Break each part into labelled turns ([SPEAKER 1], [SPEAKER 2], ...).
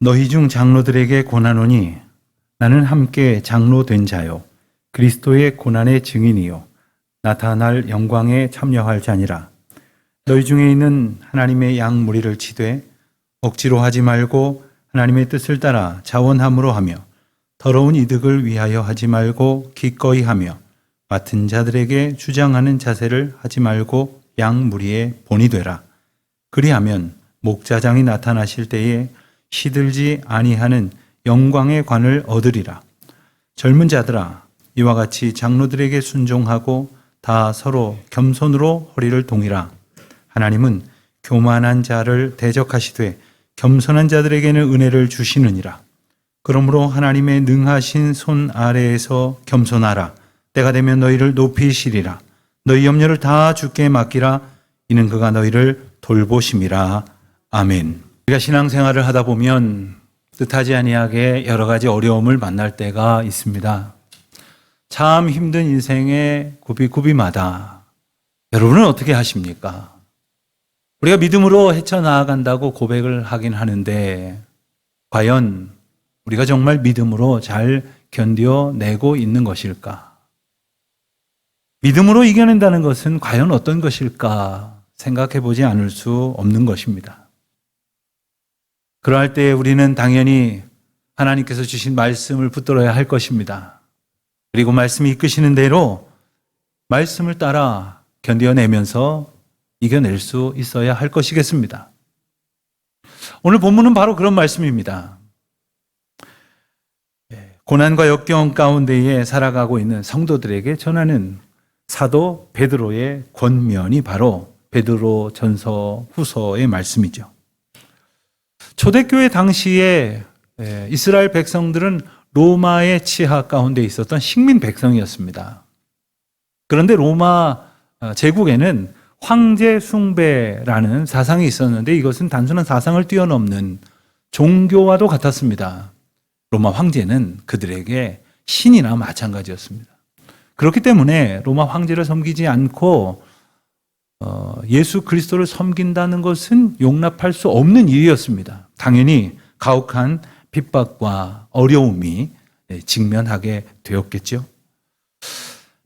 [SPEAKER 1] 너희 중 장로들에게 권하노니 나는 함께 장로 된 자요 그리스도의 고난의 증인이요 나타날 영광에 참여할 자니라. 너희 중에 있는 하나님의 양 무리를 치되 억지로 하지 말고 하나님의 뜻을 따라 자원함으로 하며 더러운 이득을 위하여 하지 말고 기꺼이 하며 맡은 자들에게 주장하는 자세를 하지 말고 양 무리의 본이 되라. 그리하면 목자장이 나타나실 때에 시들지 아니하는 영광의 관을 얻으리라. 젊은 자들아, 이와 같이 장로들에게 순종하고 다 서로 겸손으로 허리를 동이라. 하나님은 교만한 자를 대적하시되 겸손한 자들에게는 은혜를 주시느니라. 그러므로 하나님의 능하신 손 아래에서 겸손하라. 때가 되면 너희를 높이시리라. 너희 염려를 다 주께 맡기라. 이는 그가 너희를 돌보심이라. 아멘. 우리가 신앙생활을 하다 보면 뜻하지 아니하게 여러 가지 어려움을 만날 때가 있습니다. 참 힘든 인생의 고비고비마다 여러분은 어떻게 하십니까? 우리가 믿음으로 헤쳐나아간다고 고백을 하긴 하는데 과연 우리가 정말 믿음으로 잘 견뎌내고 있는 것일까? 믿음으로 이겨낸다는 것은 과연 어떤 것일까 생각해 보지 않을 수 없는 것입니다. 그러할 때 우리는 당연히 하나님께서 주신 말씀을 붙들어야 할 것입니다. 그리고 말씀이 이끄시는 대로 말씀을 따라 견뎌내면서 이겨낼 수 있어야 할 것이겠습니다. 오늘 본문은 바로 그런 말씀입니다. 고난과 역경 가운데에 살아가고 있는 성도들에게 전하는 사도 베드로의 권면이 바로 베드로 전서 후서의 말씀이죠. 초대교회 당시에 이스라엘 백성들은 로마의 치하 가운데 있었던 식민 백성이었습니다. 그런데 로마 제국에는 황제 숭배라는 사상이 있었는데 이것은 단순한 사상을 뛰어넘는 종교와도 같았습니다. 로마 황제는 그들에게 신이나 마찬가지였습니다. 그렇기 때문에 로마 황제를 섬기지 않고 예수 그리스도를 섬긴다는 것은 용납할 수 없는 일이었습니다. 당연히 가혹한 핍박과 어려움이 직면하게 되었겠죠.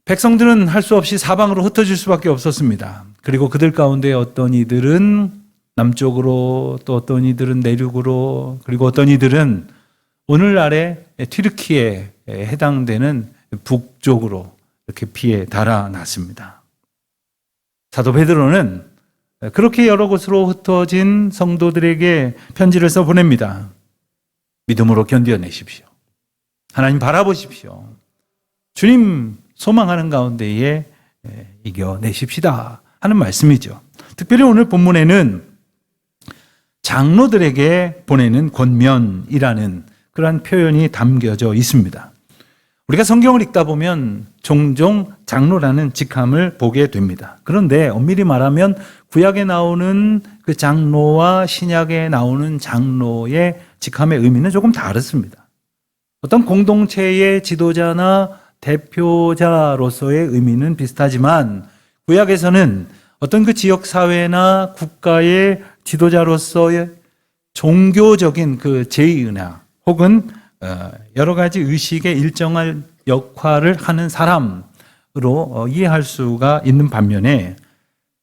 [SPEAKER 1] 백성들은 할 수 없이 사방으로 흩어질 수밖에 없었습니다. 그리고 그들 가운데 어떤 이들은 남쪽으로, 또 어떤 이들은 내륙으로, 그리고 어떤 이들은 오늘날의 튀르키에 해당되는 북쪽으로 이렇게 피해 달아났습니다. 사도 베드로는 그렇게 여러 곳으로 흩어진 성도들에게 편지를 써 보냅니다. 믿음으로 견뎌내십시오. 하나님 바라보십시오. 주님 소망하는 가운데에 이겨내십시다 하는 말씀이죠. 특별히 오늘 본문에는 장로들에게 보내는 권면이라는 그러한 표현이 담겨져 있습니다. 우리가 성경을 읽다 보면 종종 장로라는 직함을 보게 됩니다. 그런데 엄밀히 말하면 구약에 나오는 그 장로와 신약에 나오는 장로의 직함의 의미는 조금 다르습니다. 어떤 공동체의 지도자나 대표자로서의 의미는 비슷하지만 구약에서는 어떤 그 지역사회나 국가의 지도자로서의 종교적인 그 제의나 혹은 여러 가지 의식의 일정한 역할을 하는 사람으로 이해할 수가 있는 반면에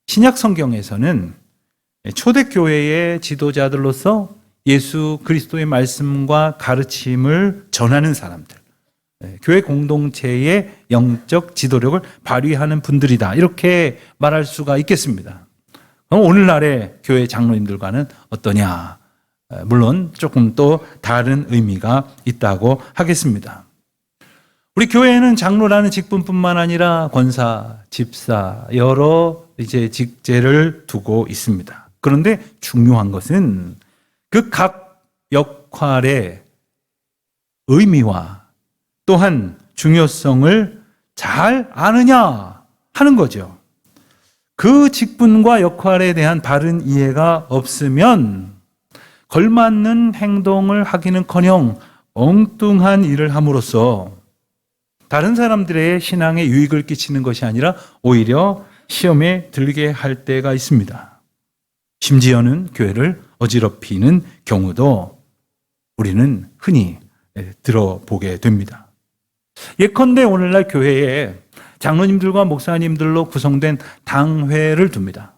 [SPEAKER 1] 신약 성경에서는 초대교회의 지도자들로서 예수 그리스도의 말씀과 가르침을 전하는 사람들, 교회 공동체의 영적 지도력을 발휘하는 분들이다. 이렇게 말할 수가 있겠습니다. 그럼 오늘날의 교회 장로님들과는 어떠냐? 물론 조금 또 다른 의미가 있다고 하겠습니다. 우리 교회에는 장로라는 직분뿐만 아니라 권사, 집사, 여러 직제를 두고 있습니다. 그런데 중요한 것은 그 각 역할의 의미와 또한 중요성을 잘 아느냐 하는 거죠. 그 직분과 역할에 대한 바른 이해가 없으면 걸맞는 행동을 하기는커녕 엉뚱한 일을 함으로써 다른 사람들의 신앙에 유익을 끼치는 것이 아니라 오히려 시험에 들게 할 때가 있습니다. 심지어는 교회를 어지럽히는 경우도 우리는 흔히 들어보게 됩니다. 예컨대 오늘날 교회에 장로님들과 목사님들로 구성된 당회를 둡니다.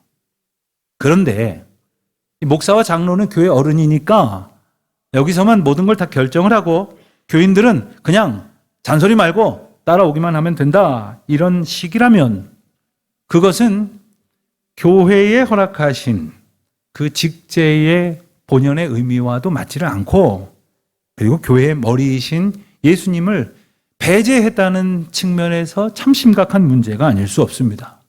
[SPEAKER 1] 그런데 목사와 장로는 교회 어른이니까 여기서만 모든 걸 다 결정을 하고 교인들은 그냥 잔소리 말고 따라오기만 하면 된다. 이런 식이라면 그것은 교회에 허락하신 그 직제의 본연의 의미와도 맞지를 않고, 그리고 교회의 머리이신 예수님을 배제했다는 측면에서 참 심각한 문제가 아닐 수 없습니다.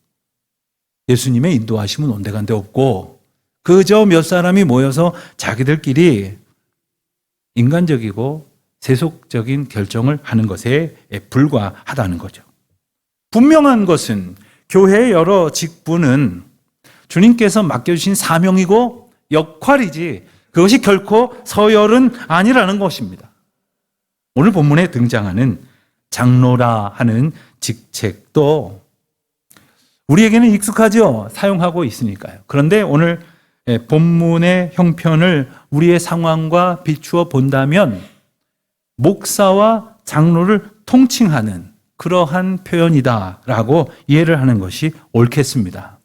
[SPEAKER 1] 예수님의 인도하심은 온데간데 없고 그저 몇 사람이 모여서 자기들끼리 인간적이고 세속적인 결정을 하는 것에 불과하다는 거죠. 분명한 것은 교회의 여러 직분은 주님께서 맡겨주신 사명이고 역할이지 그것이 결코 서열은 아니라는 것입니다. 오늘 본문에 등장하는 장로라 하는 직책도 우리에게는 익숙하죠. 사용하고 있으니까요. 그런데 오늘 본문의 형편을 우리의 상황과 비추어 본다면 목사와 장로를 통칭하는 그러한 표현이다라고 이해를 하는 것이 옳겠습니다.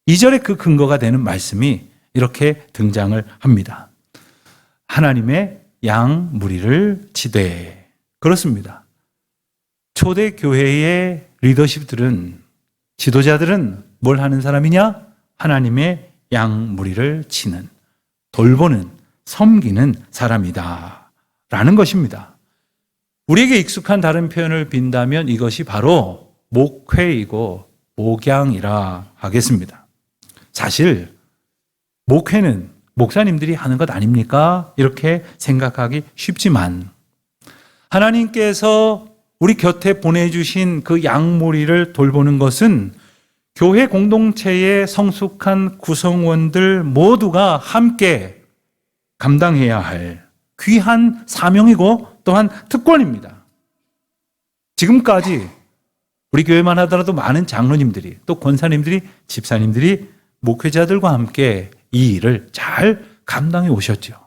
[SPEAKER 1] 2절에 그 근거가 되는 말씀이 이렇게 등장을 합니다. 하나님의 양 무리를 치되. 그렇습니다. 초대교회의 리더십들은, 지도자들은 뭘 하는 사람이냐? 하나님의 양 무리를 치는, 돌보는, 섬기는 사람이다 라는 것입니다. 우리에게 익숙한 다른 표현을 빈다면 이것이 바로 목회이고 목양이라 하겠습니다. 사실 목회는 목사님들이 하는 것 아닙니까? 이렇게 생각하기 쉽지만 하나님께서 우리 곁에 보내주신 그 양무리를 돌보는 것은 교회 공동체의 성숙한 구성원들 모두가 함께 감당해야 할 귀한 사명이고 또한 특권입니다. 지금까지 우리 교회만 하더라도 많은 장로님들이, 또 권사님들이, 집사님들이 목회자들과 함께 이 일을 잘 감당해 오셨죠.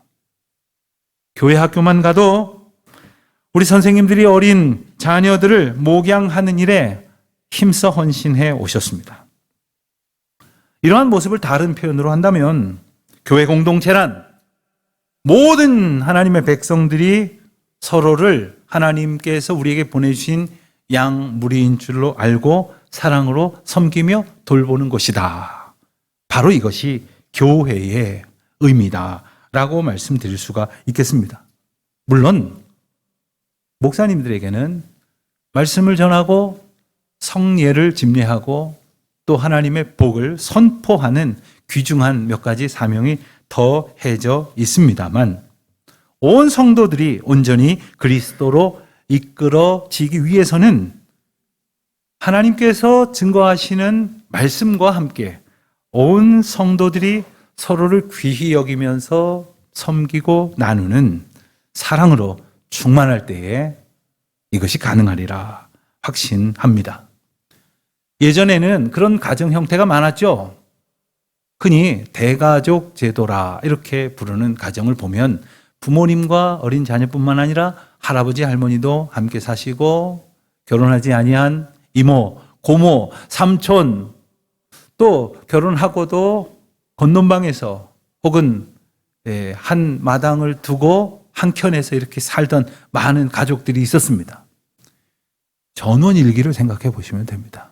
[SPEAKER 1] 교회 학교만 가도 우리 선생님들이 어린 자녀들을 목양하는 일에 힘써 헌신해 오셨습니다. 이러한 모습을 다른 표현으로 한다면 교회 공동체란 모든 하나님의 백성들이 서로를 하나님께서 우리에게 보내주신 양무리인 줄로 알고 사랑으로 섬기며 돌보는 것이다. 바로 이것이 교회의 의미다라고 말씀드릴 수가 있겠습니다. 물론 목사님들에게는 말씀을 전하고 성례를 집례하고 또 하나님의 복을 선포하는 귀중한 몇 가지 사명이 더해져 있습니다만 온 성도들이 온전히 그리스도로 이끌어지기 위해서는 하나님께서 증거하시는 말씀과 함께 온 성도들이 서로를 귀히 여기면서 섬기고 나누는 사랑으로 충만할 때에 이것이 가능하리라 확신합니다. 예전에는 그런 가정 형태가 많았죠. 흔히 대가족 제도라 이렇게 부르는 가정을 보면 부모님과 어린 자녀뿐만 아니라 할아버지 할머니도 함께 사시고 결혼하지 아니한 이모, 고모, 삼촌, 또 결혼하고도 건넌방에서 혹은 한 마당을 두고 한 켠에서 이렇게 살던 많은 가족들이 있었습니다. 전원일기를 생각해 보시면 됩니다.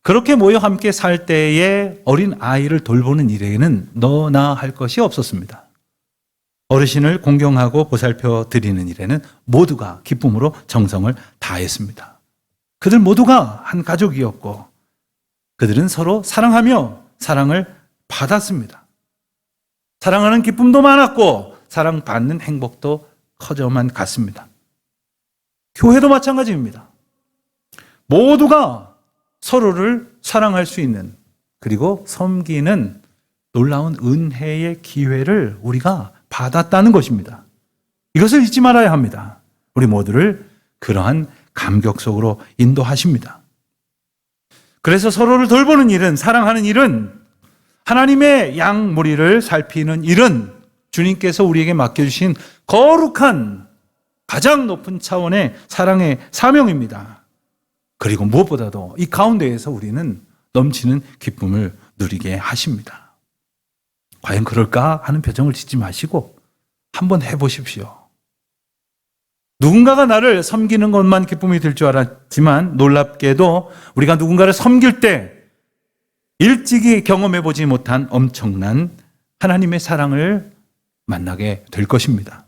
[SPEAKER 1] 그렇게 모여 함께 살 때에 어린 아이를 돌보는 일에는 너나 할 것이 없었습니다. 어르신을 공경하고 보살펴 드리는 일에는 모두가 기쁨으로 정성을 다했습니다. 그들 모두가 한 가족이었고 그들은 서로 사랑하며 사랑을 받았습니다. 사랑하는 기쁨도 많았고 사랑받는 행복도 커져만 갔습니다. 교회도 마찬가지입니다. 모두가 서로를 사랑할 수 있는 그리고 섬기는 놀라운 은혜의 기회를 우리가 받았다는 것입니다. 이것을 잊지 말아야 합니다. 우리 모두를 그러한 감격 속으로 인도하십니다. 그래서 서로를 돌보는 일은, 사랑하는 일은, 하나님의 양무리를 살피는 일은 주님께서 우리에게 맡겨주신 거룩한 가장 높은 차원의 사랑의 사명입니다. 그리고 무엇보다도 이 가운데에서 우리는 넘치는 기쁨을 누리게 하십니다. 과연 그럴까 하는 표정을 짓지 마시고 한번 해보십시오. 누군가가 나를 섬기는 것만 기쁨이 될 줄 알았지만 놀랍게도 우리가 누군가를 섬길 때 일찍이 경험해보지 못한 엄청난 하나님의 사랑을 만나게 될 것입니다.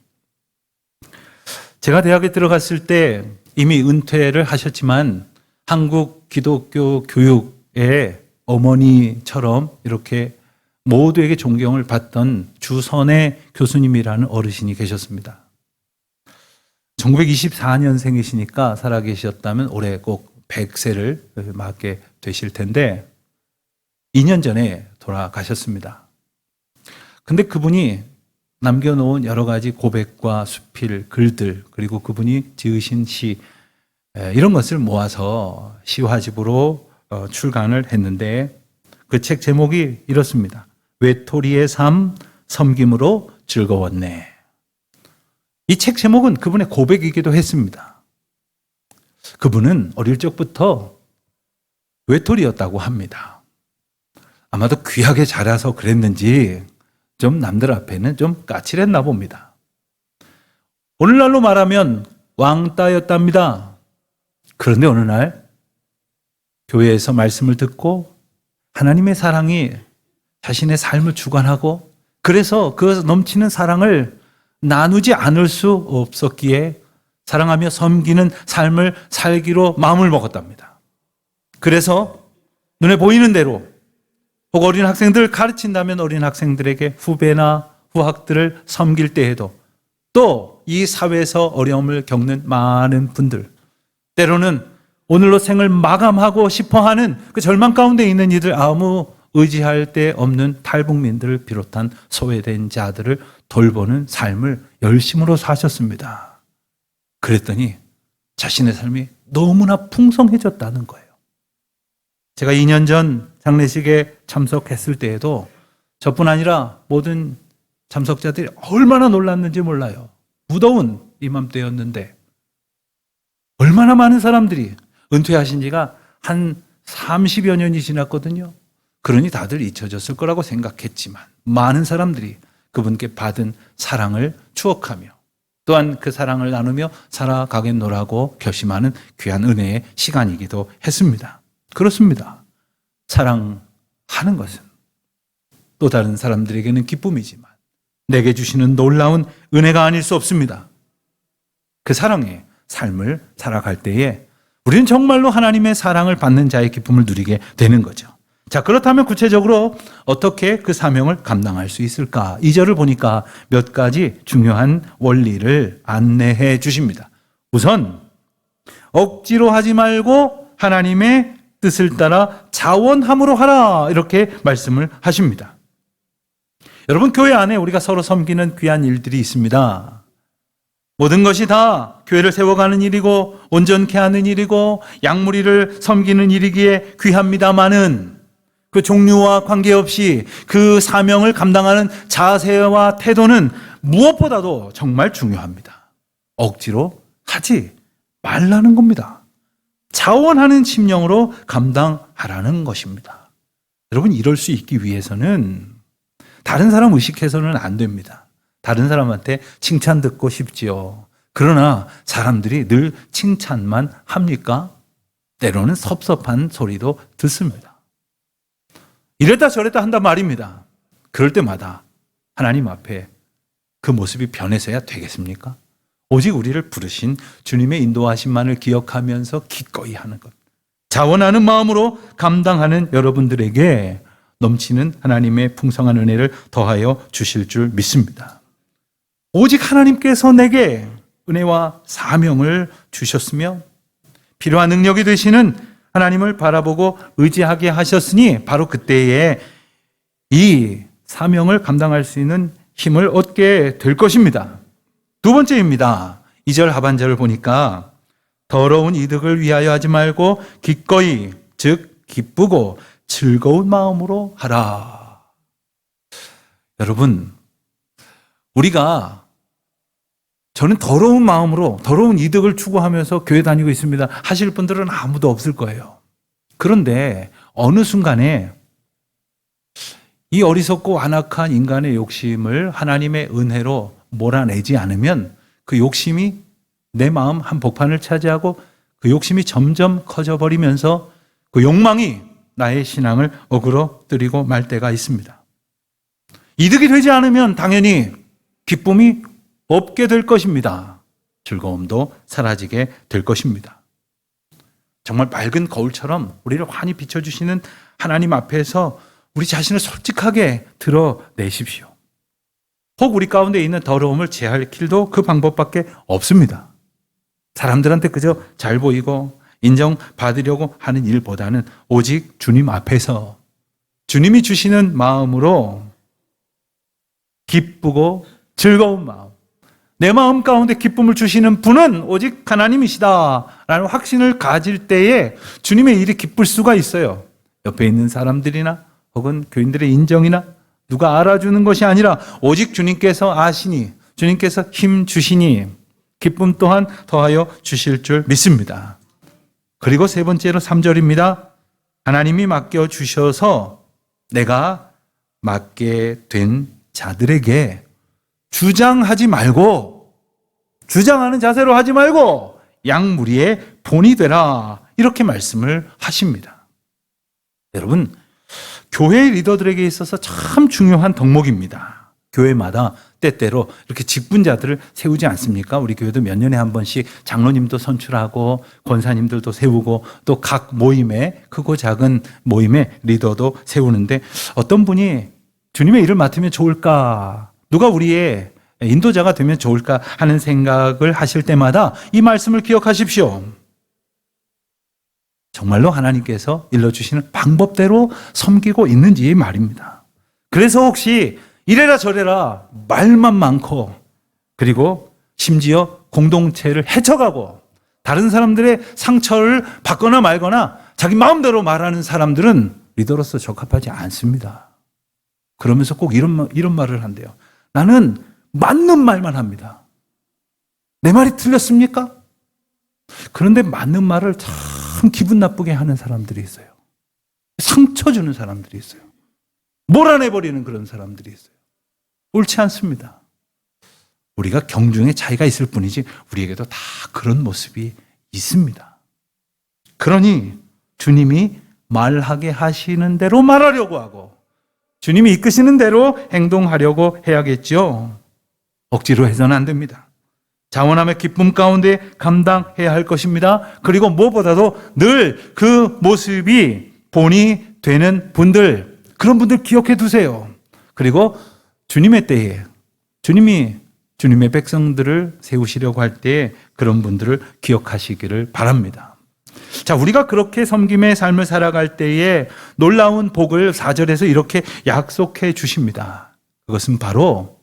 [SPEAKER 1] 제가 대학에 들어갔을 때 이미 은퇴를 하셨지만 한국 기독교 교육의 어머니처럼 이렇게 모두에게 존경을 받던 주선의 교수님이라는 어르신이 계셨습니다. 1924년생이시니까 살아계셨다면 올해 꼭 100세를 맞게 되실 텐데 2년 전에 돌아가셨습니다. 근데 그분이 남겨놓은 여러 가지 고백과 수필, 글들, 그리고 그분이 지으신 시, 이런 것을 모아서 시화집으로 출간을 했는데 그 책 제목이 이렇습니다. 외톨이의 삶, 섬김으로 즐거웠네. 이 책 제목은 그분의 고백이기도 했습니다. 그분은 어릴 적부터 외톨이였다고 합니다. 아마도 귀하게 자라서 그랬는지 좀 남들 앞에는 좀 까칠했나 봅니다. 오늘날로 말하면 왕따였답니다. 그런데 어느 날 교회에서 말씀을 듣고 하나님의 사랑이 자신의 삶을 주관하고 그래서 그 넘치는 사랑을 나누지 않을 수 없었기에 사랑하며 섬기는 삶을 살기로 마음을 먹었답니다. 그래서 눈에 보이는 대로 혹 어린 학생들을 가르친다면 어린 학생들에게 후배나 후학들을 섬길 때에도 또 이 사회에서 어려움을 겪는 많은 분들, 때로는 오늘로 생을 마감하고 싶어하는 그 절망 가운데 있는 이들, 아무 의지할 데 없는 탈북민들을 비롯한 소외된 자들을 돌보는 삶을 열심으로 사셨습니다. 그랬더니 자신의 삶이 너무나 풍성해졌다는 거예요. 제가 2년 전 장례식에 참석했을 때에도 저뿐 아니라 모든 참석자들이 얼마나 놀랐는지 몰라요. 무더운 이맘때였는데 얼마나 많은 사람들이, 은퇴하신 지가 한 30여 년이 지났거든요. 그러니 다들 잊혀졌을 거라고 생각했지만 많은 사람들이 그분께 받은 사랑을 추억하며 또한 그 사랑을 나누며 살아가겠노라고 결심하는 귀한 은혜의 시간이기도 했습니다. 그렇습니다. 사랑하는 것은 또 다른 사람들에게는 기쁨이지만 내게 주시는 놀라운 은혜가 아닐 수 없습니다. 그 사랑의 삶을 살아갈 때에 우리는 정말로 하나님의 사랑을 받는 자의 기쁨을 누리게 되는 거죠. 자, 그렇다면 구체적으로 어떻게 그 사명을 감당할 수 있을까? 2절을 보니까 몇 가지 중요한 원리를 안내해 주십니다. 우선 억지로 하지 말고 하나님의 뜻을 따라 자원함으로 하라, 이렇게 말씀을 하십니다. 여러분, 교회 안에 우리가 서로 섬기는 귀한 일들이 있습니다. 모든 것이 다 교회를 세워가는 일이고 온전케 하는 일이고 양무리를 섬기는 일이기에 귀합니다마는 그 종류와 관계없이 그 사명을 감당하는 자세와 태도는 무엇보다도 정말 중요합니다. 억지로 하지 말라는 겁니다. 자원하는 심령으로 감당하라는 것입니다. 여러분, 이럴 수 있기 위해서는 다른 사람 의식해서는 안 됩니다. 다른 사람한테 칭찬 듣고 싶지요. 그러나 사람들이 늘 칭찬만 합니까? 때로는 섭섭한 소리도 듣습니다. 이랬다 저랬다 한단 말입니다. 그럴 때마다 하나님 앞에 그 모습이 변해서야 되겠습니까? 오직 우리를 부르신 주님의 인도하심만을 기억하면서 기꺼이 하는 것. 자원하는 마음으로 감당하는 여러분들에게 넘치는 하나님의 풍성한 은혜를 더하여 주실 줄 믿습니다. 오직 하나님께서 내게 은혜와 사명을 주셨으며 필요한 능력이 되시는 하나님을 바라보고 의지하게 하셨으니 바로 그때에 이 사명을 감당할 수 있는 힘을 얻게 될 것입니다. 두 번째입니다. 2절 하반절을 보니까 더러운 이득을 위하여 하지 말고 기꺼이, 즉 기쁘고 즐거운 마음으로 하라. 여러분, 우리가 저는 더러운 마음으로 더러운 이득을 추구하면서 교회 다니고 있습니다 하실 분들은 아무도 없을 거예요. 그런데 어느 순간에 이 어리석고 완악한 인간의 욕심을 하나님의 은혜로 몰아내지 않으면 그 욕심이 내 마음 한복판을 차지하고 그 욕심이 점점 커져버리면서 그 욕망이 나의 신앙을 어그러뜨리고 말 때가 있습니다. 이득이 되지 않으면 당연히 기쁨이 없게 될 것입니다. 즐거움도 사라지게 될 것입니다. 정말 맑은 거울처럼 우리를 환히 비춰주시는 하나님 앞에서 우리 자신을 솔직하게 드러내십시오. 혹 우리 가운데 있는 더러움을 제할 길도 그 방법밖에 없습니다. 사람들한테 그저 잘 보이고 인정받으려고 하는 일보다는 오직 주님 앞에서 주님이 주시는 마음으로 기쁘고 즐거운 마음, 내 마음 가운데 기쁨을 주시는 분은 오직 하나님이시다라는 확신을 가질 때에 주님의 일이 기쁠 수가 있어요. 옆에 있는 사람들이나 혹은 교인들의 인정이나 누가 알아주는 것이 아니라 오직 주님께서 아시니, 주님께서 힘 주시니 기쁨 또한 더하여 주실 줄 믿습니다. 그리고 세 번째로 3절입니다. 하나님이 맡겨주셔서 내가 맡게 된 자들에게 주장하지 말고, 주장하는 자세로 하지 말고 양무리의 본이 되라, 이렇게 말씀을 하십니다. 여러분, 교회 리더들에게 있어서 참 중요한 덕목입니다. 교회마다 때때로 이렇게 직분자들을 세우지 않습니까? 우리 교회도 몇 년에 한 번씩 장로님도 선출하고 권사님들도 세우고 또 각 모임에, 크고 작은 모임에 리더도 세우는데 어떤 분이 주님의 일을 맡으면 좋을까, 누가 우리의 인도자가 되면 좋을까 하는 생각을 하실 때마다 이 말씀을 기억하십시오. 정말로 하나님께서 일러주시는 방법대로 섬기고 있는지 말입니다. 그래서 혹시 이래라 저래라 말만 많고, 그리고 심지어 공동체를 해쳐가고 다른 사람들의 상처를 받거나 말거나 자기 마음대로 말하는 사람들은 리더로서 적합하지 않습니다. 그러면서 꼭 이런 말을 한대요. 나는 맞는 말만 합니다. 내 말이 틀렸습니까? 그런데 맞는 말을 참 기분 나쁘게 하는 사람들이 있어요. 상처 주는 사람들이 있어요. 몰아내버리는 그런 사람들이 있어요. 옳지 않습니다. 우리가 경중에 차이가 있을 뿐이지 우리에게도 다 그런 모습이 있습니다. 그러니 주님이 말하게 하시는 대로 말하려고 하고 주님이 이끄시는 대로 행동하려고 해야겠죠. 억지로 해서는 안 됩니다. 자원함의 기쁨 가운데 감당해야 할 것입니다. 그리고 무엇보다도 늘 그 모습이 본이 되는 분들, 그런 분들 기억해 두세요. 그리고 주님의 때에 주님이 주님의 백성들을 세우시려고 할 때에 그런 분들을 기억하시기를 바랍니다. 자, 우리가 그렇게 섬김의 삶을 살아갈 때에 놀라운 복을 4절에서 이렇게 약속해 주십니다. 그것은 바로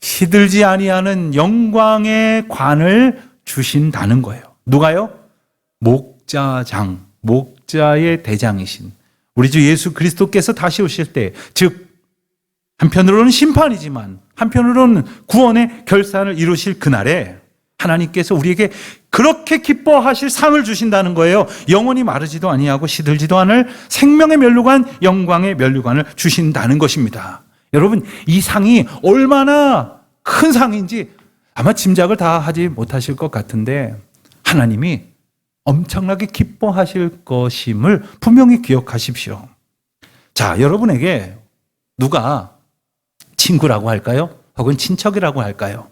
[SPEAKER 1] 시들지 아니하는 영광의 관을 주신다는 거예요. 누가요? 목자장, 목자의 대장이신 우리 주 예수 그리스도께서 다시 오실 때, 즉 한편으로는 심판이지만 한편으로는 구원의 결산을 이루실 그날에 하나님께서 우리에게 그렇게 기뻐하실 상을 주신다는 거예요. 영원히 마르지도 아니하고 시들지도 않을 생명의 면류관, 영광의 면류관을 주신다는 것입니다. 여러분, 이 상이 얼마나 큰 상인지 아마 짐작을 다 하지 못하실 것 같은데 하나님이 엄청나게 기뻐하실 것임을 분명히 기억하십시오. 자, 여러분에게 누가 친구라고 할까요? 혹은 친척이라고 할까요?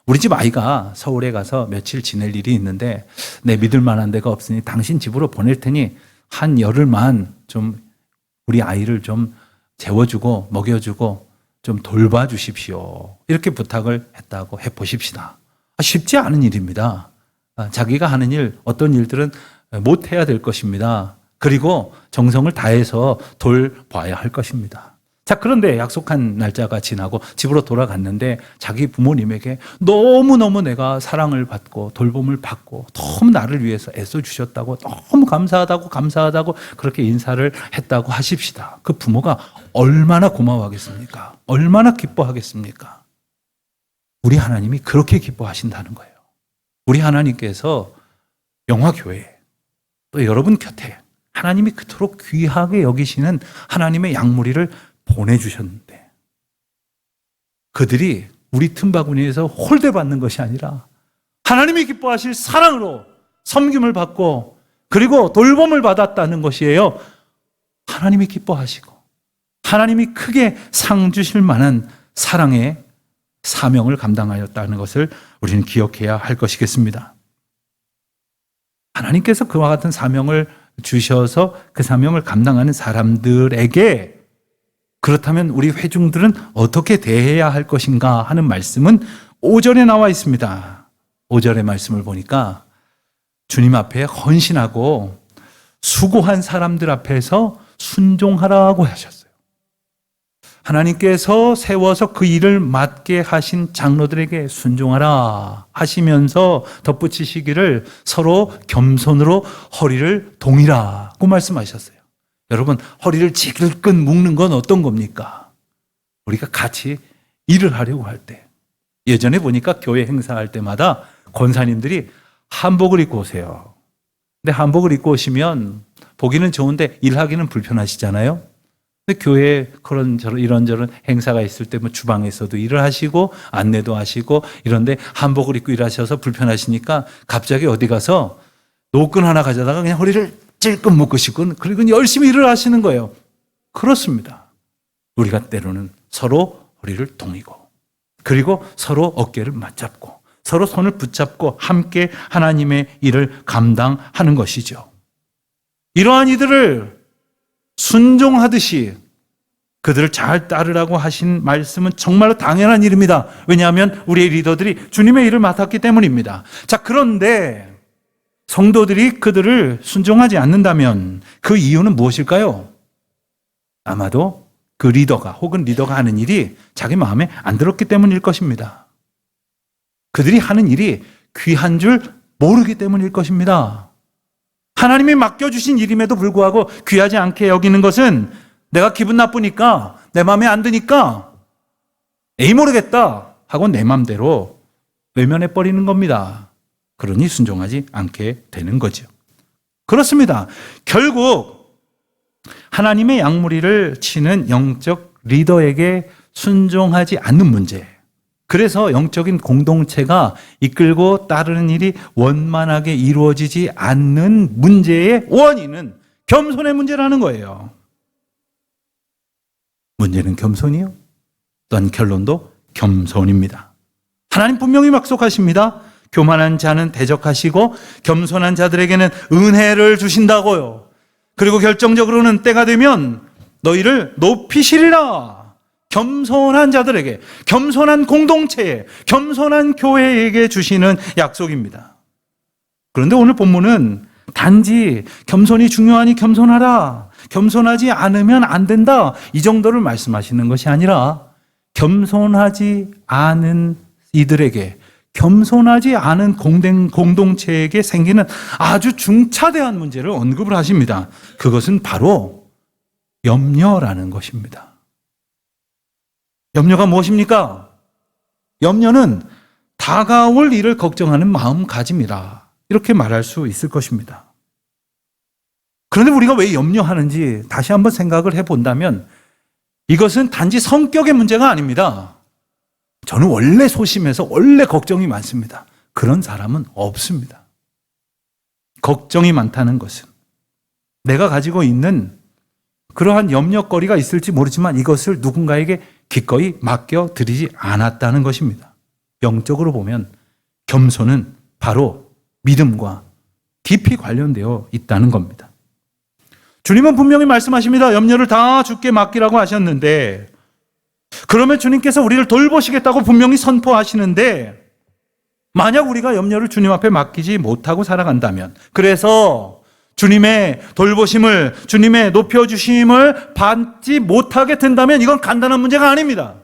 [SPEAKER 1] 우리 집 아이가 서울에 가서 며칠 지낼 일이 있는데 내 믿을 만한 데가 없으니 당신 집으로 보낼 테니 한 열흘만 좀 우리 아이를 좀 재워주고 먹여주고 좀 돌봐주십시오. 이렇게 부탁을 했다고 해보십시다. 쉽지 않은 일입니다. 자기가 하는 일, 어떤 일들은 못해야 될 것입니다. 그리고 정성을 다해서 돌봐야 할 것입니다. 자, 그런데 약속한 날짜가 지나고 집으로 돌아갔는데 자기 부모님에게 너무너무 내가 사랑을 받고 돌봄을 받고 너무 나를 위해서 애써주셨다고, 너무 감사하다고 그렇게 인사를 했다고 하십시다. 그 부모가 얼마나 고마워하겠습니까? 얼마나 기뻐하겠습니까? 우리 하나님이 그렇게 기뻐하신다는 거예요. 우리 하나님께서 영화교회 또 여러분 곁에 하나님이 그토록 귀하게 여기시는 하나님의 양무리를 보내주셨는데 그들이 우리 틈바구니에서 홀대받는 것이 아니라 하나님이 기뻐하실 사랑으로 섬김을 받고 그리고 돌봄을 받았다는 것이에요. 하나님이 기뻐하시고 하나님이 크게 상 주실 만한 사랑의 사명을 감당하였다는 것을 우리는 기억해야 할 것이겠습니다. 하나님께서 그와 같은 사명을 주셔서 그 사명을 감당하는 사람들에게 그렇다면 우리 회중들은 어떻게 대해야 할 것인가 하는 말씀은 5절에 나와 있습니다. 5절의 말씀을 보니까 주님 앞에 헌신하고 수고한 사람들 앞에서 순종하라고 하셨어요. 하나님께서 세워서 그 일을 맡게 하신 장로들에게 순종하라 하시면서 덧붙이시기를 서로 겸손으로 허리를 동이라고 말씀하셨어요. 여러분, 허리를 지글끈 묶는 건 어떤 겁니까? 우리가 같이 일을 하려고 할 때, 예전에 보니까 교회 행사할 때마다 권사님들이 한복을 입고 오세요. 근데 한복을 입고 오시면 보기는 좋은데 일하기는 불편하시잖아요. 근데 교회에 이런저런 행사가 있을 때 뭐 주방에서도 일을 하시고 안내도 하시고 이런데 한복을 입고 일하셔서 불편하시니까 갑자기 어디 가서 노끈 하나 가져다가 그냥 허리를 찔끔 묶으시고 그리고 열심히 일을 하시는 거예요. 그렇습니다. 우리가 때로는 서로 허리를 동이고 그리고 서로 어깨를 맞잡고 서로 손을 붙잡고 함께 하나님의 일을 감당하는 것이죠. 이러한 이들을 순종하듯이 그들을 잘 따르라고 하신 말씀은 정말로 당연한 일입니다. 왜냐하면 우리의 리더들이 주님의 일을 맡았기 때문입니다. 자, 그런데 성도들이 그들을 순종하지 않는다면 그 이유는 무엇일까요? 아마도 그 리더가 혹은 리더가 하는 일이 자기 마음에 안 들었기 때문일 것입니다. 그들이 하는 일이 귀한 줄 모르기 때문일 것입니다. 하나님이 맡겨주신 일임에도 불구하고 귀하지 않게 여기는 것은 내가 기분 나쁘니까 내 마음에 안 드니까 에이 모르겠다 하고 내 마음대로 외면해버리는 겁니다. 그러니 순종하지 않게 되는 거죠. 그렇습니다. 결국 하나님의 양무리를 치는 영적 리더에게 순종하지 않는 문제, 그래서 영적인 공동체가 이끌고 따르는 일이 원만하게 이루어지지 않는 문제의 원인은 겸손의 문제라는 거예요. 문제는 겸손이요. 또한 결론도 겸손입니다. 하나님 분명히 약속하십니다. 교만한 자는 대적하시고 겸손한 자들에게는 은혜를 주신다고요. 그리고 결정적으로는 때가 되면 너희를 높이시리라. 겸손한 자들에게, 겸손한 공동체에, 겸손한 교회에게 주시는 약속입니다. 그런데 오늘 본문은 단지 겸손이 중요하니 겸손하라, 겸손하지 않으면 안 된다, 이 정도를 말씀하시는 것이 아니라 겸손하지 않은 이들에게, 겸손하지 않은 공동체에게 생기는 아주 중차대한 문제를 언급을 하십니다. 그것은 바로 염려라는 것입니다. 염려가 무엇입니까? 염려는 다가올 일을 걱정하는 마음가짐이라 이렇게 말할 수 있을 것입니다. 그런데 우리가 왜 염려하는지 다시 한번 생각을 해본다면 이것은 단지 성격의 문제가 아닙니다. 저는 원래 소심해서 원래 걱정이 많습니다. 그런 사람은 없습니다. 걱정이 많다는 것은 내가 가지고 있는 그러한 염려거리가 있을지 모르지만 이것을 누군가에게 기꺼이 맡겨드리지 않았다는 것입니다. 영적으로 보면 겸손은 바로 믿음과 깊이 관련되어 있다는 겁니다. 주님은 분명히 말씀하십니다. 염려를 다 주께 맡기라고 하셨는데 그러면 주님께서 우리를 돌보시겠다고 분명히 선포하시는데 만약 우리가 염려를 주님 앞에 맡기지 못하고 살아간다면, 그래서 주님의 돌보심을, 주님의 높여주심을 받지 못하게 된다면 이건 간단한 문제가 아닙니다.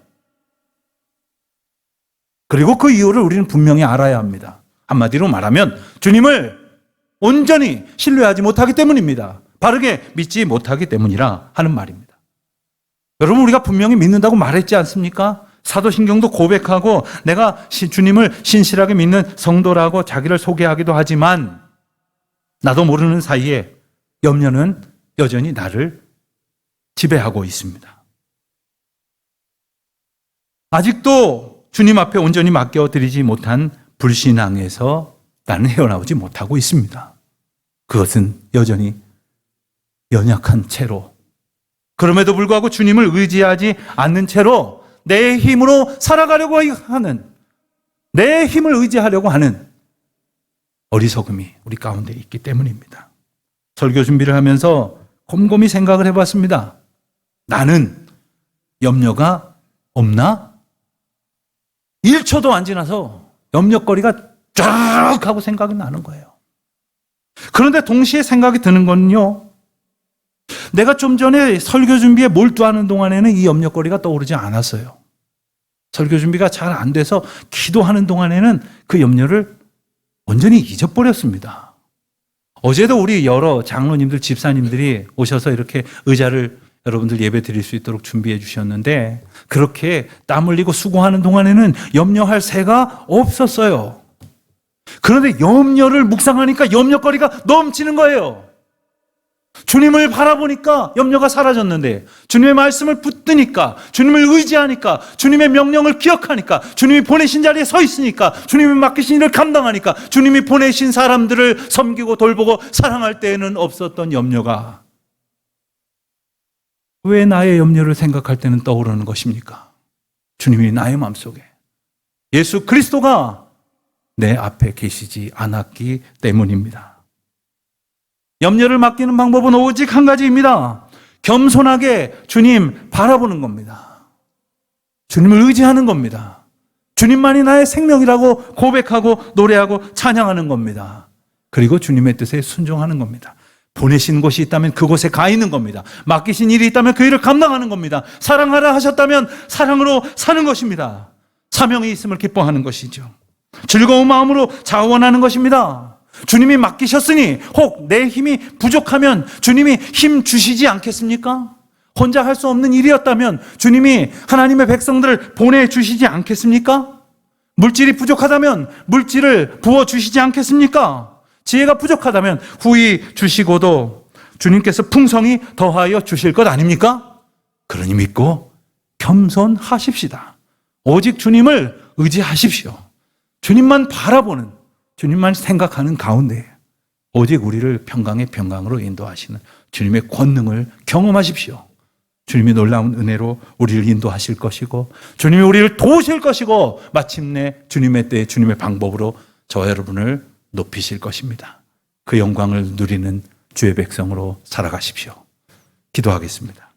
[SPEAKER 1] 그리고 그 이유를 우리는 분명히 알아야 합니다. 한마디로 말하면 주님을 온전히 신뢰하지 못하기 때문입니다. 바르게 믿지 못하기 때문이라 하는 말입니다. 여러분, 우리가 분명히 믿는다고 말했지 않습니까? 사도신경도 고백하고 내가 주님을 신실하게 믿는 성도라고 자기를 소개하기도 하지만 나도 모르는 사이에 염려는 여전히 나를 지배하고 있습니다. 아직도 주님 앞에 온전히 맡겨드리지 못한 불신앙에서 나는 헤어나오지 못하고 있습니다. 그것은 여전히 연약한 채로, 그럼에도 불구하고 주님을 의지하지 않는 채로 내 힘으로 살아가려고 하는, 내 힘을 의지하려고 하는 어리석음이 우리 가운데 있기 때문입니다. 설교 준비를 하면서 곰곰이 생각을 해봤습니다. 나는 염려가 없나? 1초도 안 지나서 염려거리가 쫙 하고 생각이 나는 거예요. 그런데 동시에 생각이 드는 건요, 내가 좀 전에 설교 준비에 몰두하는 동안에는 이 염려거리가 떠오르지 않았어요. 설교 준비가 잘 안 돼서 기도하는 동안에는 그 염려를 완전히 잊어버렸습니다. 어제도 우리 여러 장로님들, 집사님들이 오셔서 이렇게 의자를 여러분들 예배 드릴 수 있도록 준비해 주셨는데, 그렇게 땀 흘리고 수고하는 동안에는 염려할 새가 없었어요. 그런데 염려를 묵상하니까 염려거리가 넘치는 거예요. 주님을 바라보니까 염려가 사라졌는데, 주님의 말씀을 붙드니까, 주님을 의지하니까, 주님의 명령을 기억하니까, 주님이 보내신 자리에 서 있으니까, 주님이 맡기신 일을 감당하니까, 주님이 보내신 사람들을 섬기고 돌보고 사랑할 때에는 없었던 염려가 왜 나의 염려를 생각할 때는 떠오르는 것입니까? 주님이 나의 마음속에, 예수 그리스도가 내 앞에 계시지 않았기 때문입니다. 염려를 맡기는 방법은 오직 한 가지입니다. 겸손하게 주님 바라보는 겁니다. 주님을 의지하는 겁니다. 주님만이 나의 생명이라고 고백하고 노래하고 찬양하는 겁니다. 그리고 주님의 뜻에 순종하는 겁니다. 보내신 곳이 있다면 그곳에 가 있는 겁니다. 맡기신 일이 있다면 그 일을 감당하는 겁니다. 사랑하라 하셨다면 사랑으로 사는 것입니다. 사명이 있음을 기뻐하는 것이죠. 즐거운 마음으로 자원하는 것입니다. 주님이 맡기셨으니 혹 내 힘이 부족하면 주님이 힘 주시지 않겠습니까? 혼자 할 수 없는 일이었다면 주님이 하나님의 백성들을 보내주시지 않겠습니까? 물질이 부족하다면 물질을 부어주시지 않겠습니까? 지혜가 부족하다면 후히 주시고도 주님께서 풍성히 더하여 주실 것 아닙니까? 그러니 믿고 겸손하십시다. 오직 주님을 의지하십시오. 주님만 바라보는, 주님만 생각하는 가운데 오직 우리를 평강의 평강으로 인도하시는 주님의 권능을 경험하십시오. 주님이 놀라운 은혜로 우리를 인도하실 것이고, 주님이 우리를 도우실 것이고, 마침내 주님의 때에 주님의 방법으로 저와 여러분을 높이실 것입니다. 그 영광을 누리는 주의 백성으로 살아가십시오. 기도하겠습니다.